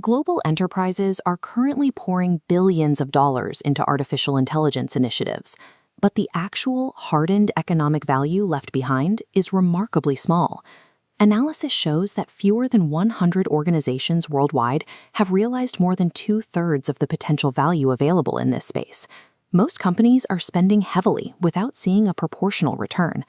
Global enterprises are currently pouring billions of dollars into artificial intelligence initiatives, but the actual hardened economic value left behind is remarkably small. Analysis shows that fewer than 100 organizations worldwide have realized more than 2/3 of the potential value available in this space. Most companies are spending heavily without seeing a proportional return.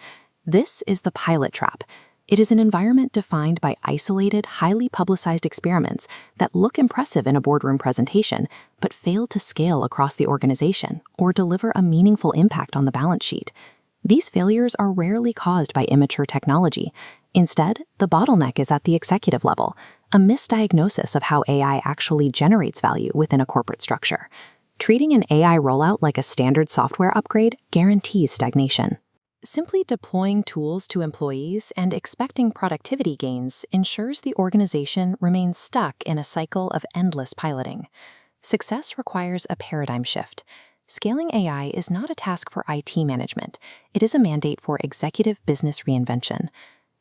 This is the pilot trap. It is an environment defined by isolated, highly publicized experiments that look impressive in a boardroom presentation, but fail to scale across the organization or deliver a meaningful impact on the balance sheet. These failures are rarely caused by immature technology. Instead, the bottleneck is at the executive level, a misdiagnosis of how AI actually generates value within a corporate structure. Treating an AI rollout like a standard software upgrade guarantees stagnation. Simply deploying tools to employees and expecting productivity gains ensures the organization remains stuck in a cycle of endless piloting. Success requires a paradigm shift. Scaling AI is not a task for IT management. It is a mandate for executive business reinvention.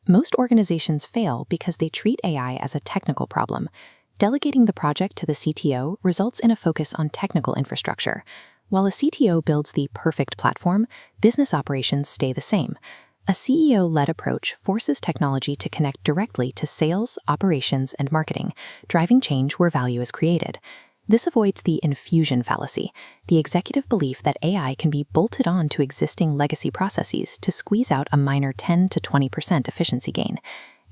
Most organizations fail because they treat AI as a technical problem. Delegating the project to the CTO results in a focus on technical infrastructure. While a CTO builds the perfect platform, business operations stay the same. A CEO-led approach forces technology to connect directly to sales, operations, and marketing, driving change where value is created. This avoids the infusion fallacy, the executive belief that AI can be bolted on to existing legacy processes to squeeze out a minor 10 to 20% efficiency gain.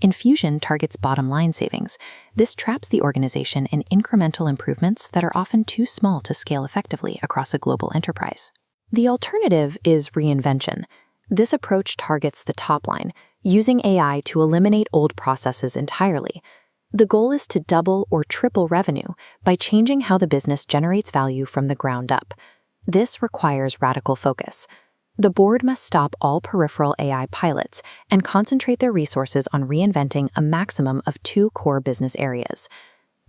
Infusion targets bottom-line savings. This traps the organization in incremental improvements that are often too small to scale effectively across a global enterprise. The alternative is reinvention. This approach targets the top line, using AI to eliminate old processes entirely. The goal is to double or triple revenue by changing how the business generates value from the ground up. This requires radical focus. The board must stop all peripheral AI pilots and concentrate their resources on reinventing a maximum of 2 core business areas.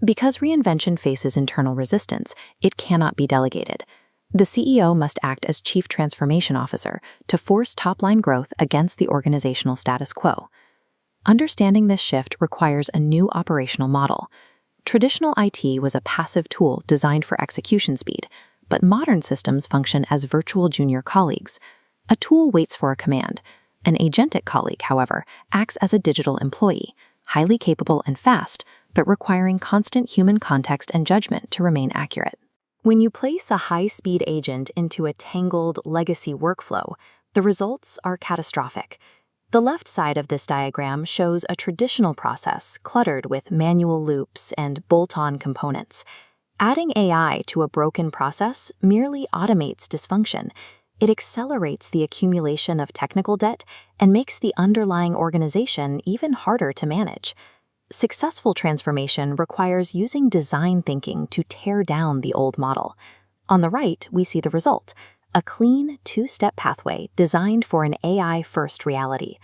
Because reinvention faces internal resistance, it cannot be delegated. The CEO must act as Chief Transformation Officer to force top-line growth against the organizational status quo. Understanding this shift requires a new operational model. Traditional IT was a passive tool designed for execution speed, but modern systems function as virtual junior colleagues. A tool waits for a command. An agentic colleague, however, acts as a digital employee, highly capable and fast, but requiring constant human context and judgment to remain accurate. When you place a high-speed agent into a tangled legacy workflow, the results are catastrophic. The left side of this diagram shows a traditional process cluttered with manual loops and bolt-on components. Adding AI to a broken process merely automates dysfunction. It accelerates the accumulation of technical debt and makes the underlying organization even harder to manage. Successful transformation requires using design thinking to tear down the old model. On the right, we see the result, a clean 2-step pathway designed for an AI-first reality.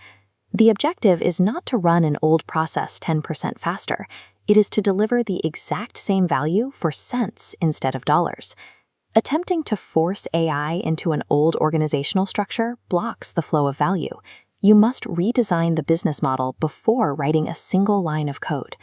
The objective is not to run an old process 10% faster. It is to deliver the exact same value for cents instead of dollars. Attempting to force AI into an old organizational structure blocks the flow of value. You must redesign the business model before writing a single line of code.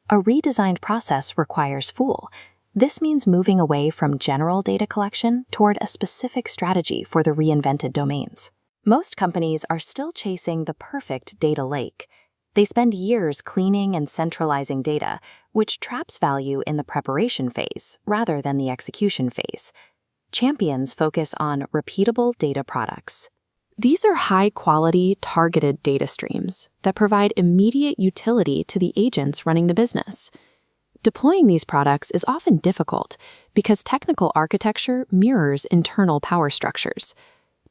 A redesigned process requires FOOL. This means moving away from general data collection toward a specific strategy for the reinvented domains. Most companies are still chasing the perfect data lake. They spend years cleaning and centralizing data, which traps value in the preparation phase rather than the execution phase. Champions focus on repeatable data products. These are high-quality, targeted data streams that provide immediate utility to the agents running the business. Deploying these products is often difficult because technical architecture mirrors internal power structures.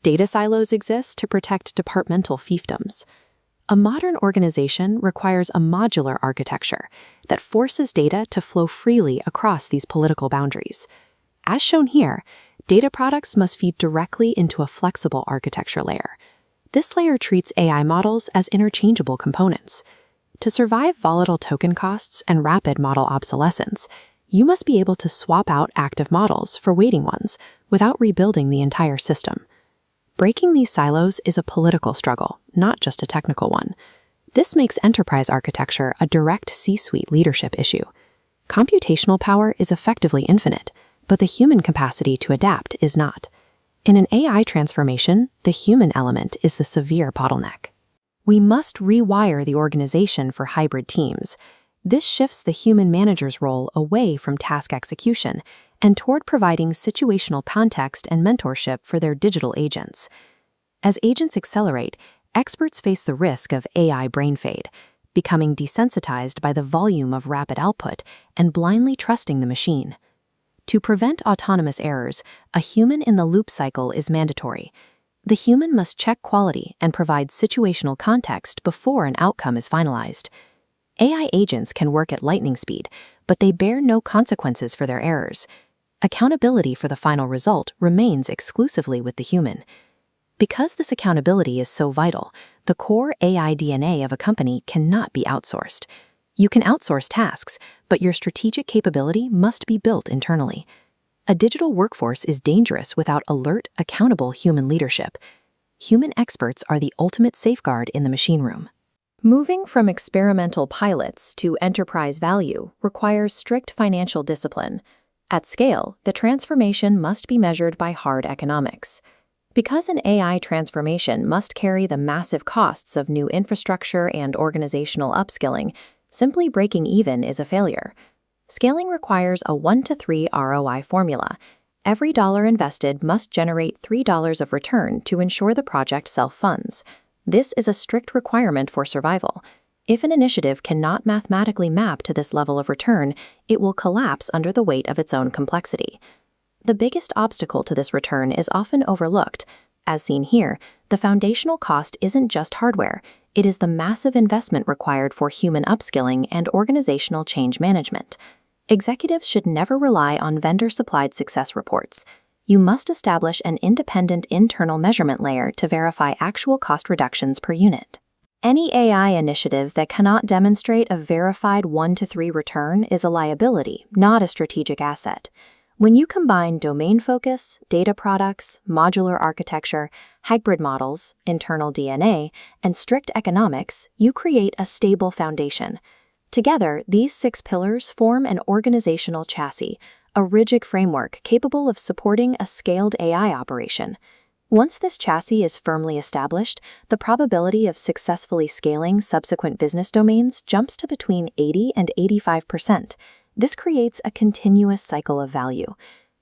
Data silos exist to protect departmental fiefdoms. A modern organization requires a modular architecture that forces data to flow freely across these political boundaries. As shown here, data products must feed directly into a flexible architecture layer. This layer treats AI models as interchangeable components. To survive volatile token costs and rapid model obsolescence, you must be able to swap out active models for waiting ones without rebuilding the entire system. Breaking these silos is a political struggle, not just a technical one. This makes enterprise architecture a direct C-suite leadership issue. Computational power is effectively infinite, but the human capacity to adapt is not. In an AI transformation, the human element is the severe bottleneck. We must rewire the organization for hybrid teams. This shifts the human manager's role away from task execution and toward providing situational context and mentorship for their digital agents. As agents accelerate, experts face the risk of AI brain fade, becoming desensitized by the volume of rapid output and blindly trusting the machine. To prevent autonomous errors, a human-in-the-loop cycle is mandatory. The human must check quality and provide situational context before an outcome is finalized. AI agents can work at lightning speed, but they bear no consequences for their errors. Accountability for the final result remains exclusively with the human. Because this accountability is so vital, the core AI DNA of a company cannot be outsourced. You can outsource tasks, but your strategic capability must be built internally. A digital workforce is dangerous without alert, accountable human leadership. Human experts are the ultimate safeguard in the machine room. Moving from experimental pilots to enterprise value requires strict financial discipline. At scale, the transformation must be measured by hard economics. Because an AI transformation must carry the massive costs of new infrastructure and organizational upskilling, simply breaking even is a failure. Scaling requires a 1-to-3 ROI formula. Every dollar invested must generate $3 of return to ensure the project self-funds. This is a strict requirement for survival. If an initiative cannot mathematically map to this level of return, it will collapse under the weight of its own complexity. The biggest obstacle to this return is often overlooked. As seen here, the foundational cost isn't just hardware, it is the massive investment required for human upskilling and organizational change management. Executives should never rely on vendor-supplied success reports. You must establish an independent internal measurement layer to verify actual cost reductions per unit. Any AI initiative that cannot demonstrate a verified 1-to-3 return is a liability, not a strategic asset. When you combine domain focus, data products, modular architecture, hybrid models, internal DNA, and strict economics, you create a stable foundation. Together, these 6 pillars form an organizational chassis, a rigid framework capable of supporting a scaled AI operation. Once this chassis is firmly established, the probability of successfully scaling subsequent business domains jumps to between 80 and 85%. This creates a continuous cycle of value.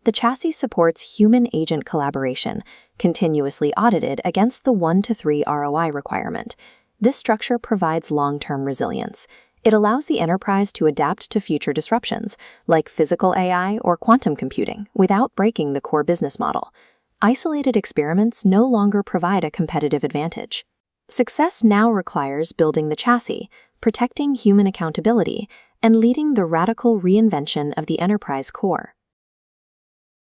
The chassis supports human-agent collaboration, continuously audited against the 1-to-3 ROI requirement. This structure provides long-term resilience. It allows the enterprise to adapt to future disruptions, like physical AI or quantum computing, without breaking the core business model. Isolated experiments no longer provide a competitive advantage. Success now requires building the chassis, protecting human accountability, and leading the radical reinvention of the enterprise core.